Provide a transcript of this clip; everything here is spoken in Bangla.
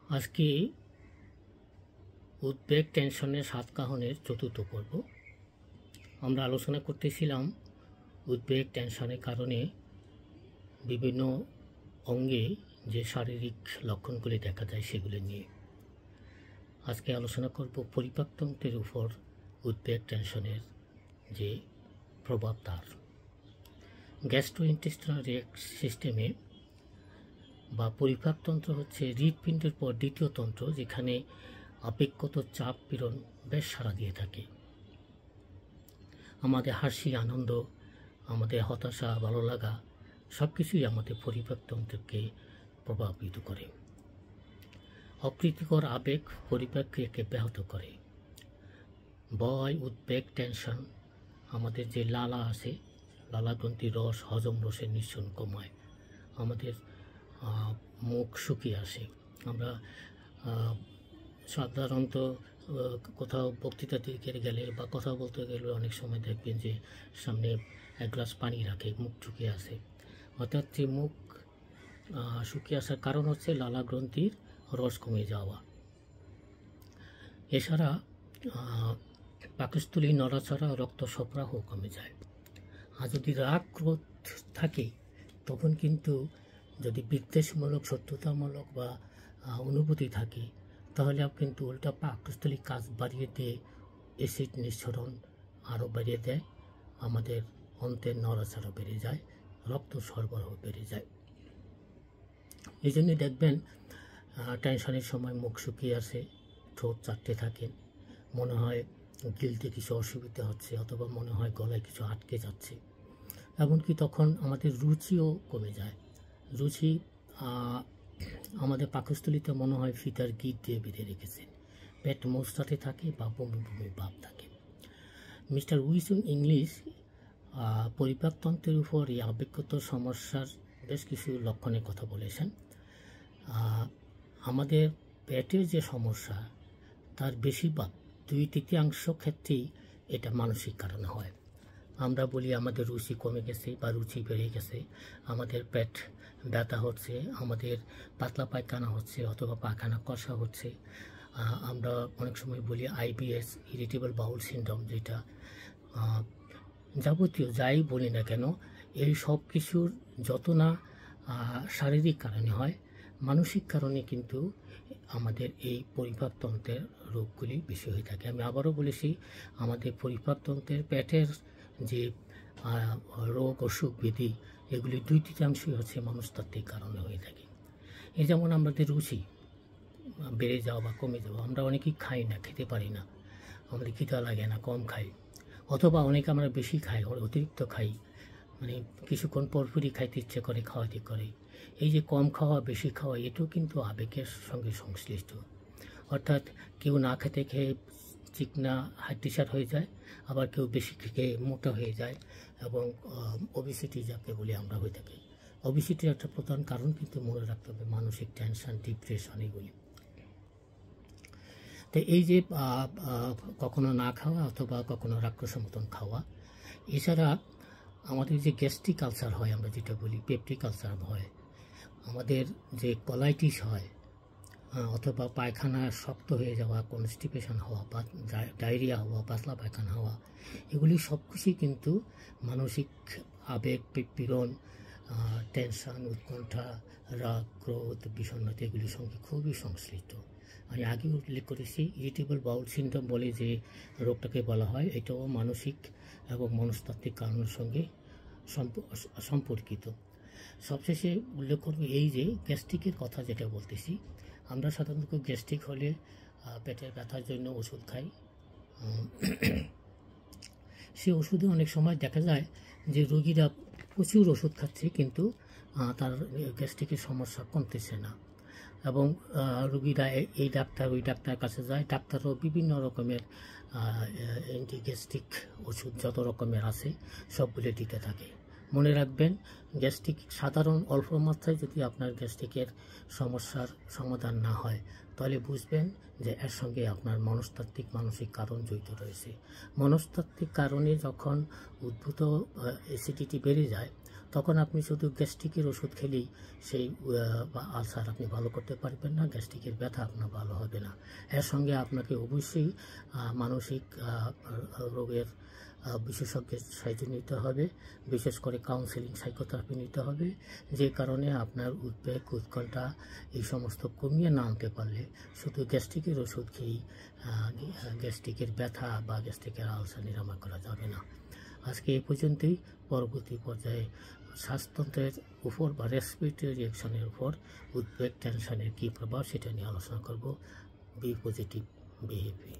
আজকে উদ্বেগ টেনশনের সাতকাহনের চতুর্থ পর্ব। আমরা আলোচনা করতেছিলাম উদ্বেগ টেনশনের কারণে বিভিন্ন অঙ্গে যে শারীরিক লক্ষণগুলি দেখা যায় সেগুলি নিয়ে। আজকে আলোচনা করব পরিপাকতন্ত্রের উপর উদ্বেগ টেনশনের যে প্রভাব তার। গ্যাস্ট্রোইন্টেস্টিনাল সিস্টেমে বা পরিপাকতন্ত্র হচ্ছে হৃৎপিণ্ডের পর দ্বিতীয় তন্ত্র, যেখানে আপেক্ষিক চাপ পীড়ন বেশ সাড়া দিয়ে থাকে। আমাদের হাসি, আনন্দ, আমাদের হতাশা, ভালো লাগা সব কিছুই আমাদের পরিপাকতন্ত্রকে প্রভাবিত করে। অপ্রীতিকর আবেগ পরিপাক্রিয়াকে ব্যাহত করে। ভয়, উদ্বেগ, টেনশন আমাদের যে লালা আছে, লালাগ্রন্থির রস, হজম রসের নিঃসরণ কমায়। আমাদের মুখ শুকিয়ে আসে। আমরা সাধারণত কোথাও বক্তৃতা দিকে গেলে বা কথা বলতে গেলে অনেক সময় দেখবেন যে সামনে এক গ্লাস পানি রাখে, মুখ শুকিয়ে আসে। অর্থাৎ যে মুখ শুকিয়ে আসার কারণ হচ্ছে লালা গ্রন্থির রস কমে যাওয়া। এছাড়া পাকস্থলী, নড়াচড়া, রক্ত সরবরাহ কমে যায়। আর যদি রাগ ক্রোধ থাকে তখন কিন্তু, যদি বিদ্বেষমূলক, শত্রুতামূলক বা অনুভূতি থাকে, তাহলে কিন্তু উল্টা পাকস্থলী কাজ বাড়িয়ে দিয়ে অ্যাসিড নিঃসরণ আরও বাড়িয়ে দেয়। আমাদের অন্ত্রের নড়াচড়া বেড়ে যায়, রক্ত সরবরাহ বেড়ে যায়। এই জন্যই দেখবেন টেনশনের সময় মুখ শুকিয়ে আসে, ঠোঁট চাটতে থাকে, মনে হয় গিলতে কিছু অসুবিধা হচ্ছে, অথবা মনে হয় গলায় কিছু আটকে যাচ্ছে। এমনকি তখন আমাদের রুচিও কমে যায়। রুচি আমাদের পাকস্থলীতে মনে হয় ফিতার গিট দিয়ে বেঁধে রেখেছেন। পেট মোচড়াতে থাকে বা বমি বমি ভাব থাকে। মিস্টার উইলসন ইংলিশ পরিপাকতন্ত্রের উপর এই আবেগগত সমস্যার বেশ কিছু লক্ষণের কথা বলেছেন। আমাদের পেটের যে সমস্যা, তার বেশিরভাগ 2/3 ক্ষেত্রেই এটা মানসিক কারণে হয়। আমরা বলি আমাদের রুচি কমে গেছে বা রুচি বেড়ে গেছে, আমাদের পেট ব্যথা হচ্ছে, আমাদের পাতলা পায়খানা হচ্ছে অথবা পায়খানা কষা হচ্ছে। আমরা অনেক সময় বলি IBS, ইরিটেবল বাউল সিনড্রোম, যেটা যাবতীয় যাই বলি না কেন, এই সব কিছুর যত না শারীরিক কারণে হয়, মানসিক কারণে কিন্তু আমাদের এই পরিপাকতন্ত্রের রোগগুলি বেশি হয়ে থাকে। আমি আবারও বলেছি, আমাদের পরিপাকতন্ত্রের পেটের যে রোগ, অসুখ, ব্যাধি, এগুলি 2/3 হচ্ছে মনস্তাত্ত্বিক কারণে হয়ে থাকে। এই যেমন আমাদের রুচি বেড়ে যাওয়া বা কমে যাওয়া। আমরা অনেকেই খাই না, খেতে পারি না, আমাদের খিদা লাগে না, কম খাই, অথবা অনেকে আমরা বেশি খাই, অতিরিক্ত খাই, মানে কিছুক্ষণ পরপরই খাইতে ইচ্ছে করে, খাওয়াতে করে। এই যে কম খাওয়া, বেশি খাওয়া, এটাও কিন্তু আবেগের সঙ্গে সংশ্লিষ্ট। অর্থাৎ কেউ না খেতে খেয়ে চিকনা হাড্ডিসার হয়ে যায়, আবার কেউ বেশি খেয়ে মোটা হয়ে যায়, এবং ওবেসিটি যাকে বলি আমরা হয়ে থাকি। ওবেসিটির একটা প্রধান কারণ কিন্তু মনে রাখতে হবে মানসিক টেনশন, ডিপ্রেশন, এগুলি। তো এই যে কখনো না খাওয়া অথবা কখনো রাক্ষসের মতন খাওয়া, এছাড়া আমাদের যে গ্যাস্ট্রিক আলসার হয়, আমরা যেটা বলি পেপটিক আলসার হয়, আমাদের যে কলাইটিস হয়, অথবা পায়খানা শক্ত হয়ে যাওয়া, কনস্টিপেশন হওয়া বা ডায়রিয়া হওয়া, পাতলা পায়খানা হওয়া, এগুলি সব কিছুই কিন্তু মানসিক আবেগ, পীড়ন, টেনশন, উৎকণ্ঠা, রাগ, ক্রোধ, বিষণ্ণতা, এগুলির সঙ্গে খুবই সংশ্লিষ্ট। আমি আগে উল্লেখ করেছি, ইরিটেবল বাউল সিনড্রোম বলে যে রোগটাকে বলা হয়, এটাও মানসিক এবং মনস্তাত্ত্বিক কারণের সঙ্গে সম্পর্কিত। সবশেষে উল্লেখ করব এই যে গ্যাস্ট্রিকের কথা যেটা বলতেছি, আমরা সাধারণত গ্যাস্ট্রিক হলে পেটের ব্যথার জন্য ওষুধ খাই। সে ওষুধে অনেক সময় দেখা যায় যে রোগীরা প্রচুর ওষুধ খাচ্ছে, কিন্তু তার গ্যাস্ট্রিকের সমস্যা কমতেছে না, এবং রোগীরা এই ডাক্তার ওই ডাক্তারের কাছে যায়, ডাক্তারও বিভিন্ন রকমের অ্যান্টিগ্যাস্ট্রিক ওষুধ যত রকমের আছে সবগুলো দিতে থাকে। মনে রাখবেন, গ্যাস্ট্রিক সাধারণ অল্প মাত্রায় যদি আপনার গ্যাস্ট্রিকের সমস্যার সমাধান না হয়, তাহলে বুঝবেন যে এর সঙ্গে আপনার মনস্তাত্ত্বিক, মানসিক কারণ জড়িত রয়েছে। মনস্তাত্ত্বিক কারণে যখন উদ্ভূত অ্যাসিডিটি বেড়ে যায়, তখন আপনি শুধু গ্যাস্ট্রিকের ওষুধ খেলেই সেই আলসার আপনি ভালো করতে পারবেন না, গ্যাস্ট্রিকের ব্যথা আপনার ভালো হবে না। এর সঙ্গে আপনাকে অবশ্যই মানসিক রোগের বিশেষজ্ঞের সাহায্য নিতে হবে, বিশেষ করে কাউন্সেলিং সাইকোথেরাপি নিতে হবে, যে কারণে আপনার উদ্বেগ উৎকণ্ঠা এই সমস্ত কমিয়ে না আনতে পারলে শুধু গ্যাস্ট্রিকের ওষুধ খেয়েই গ্যাস্ট্রিকের ব্যথা বা গ্যাস্ট্রিকের আলসার নিরাময় করা যাবে না। আজকে এই পর্যন্তই। পরবর্তী পর্যায়ে শ্বাসতন্ত্রের উপর বা রেসপিরেটরি রিঅ্যাকশনের উপর উদ্বেগ টেনশনের কী প্রভাব সেটা নিয়ে আলোচনা করব। Be positive, behave.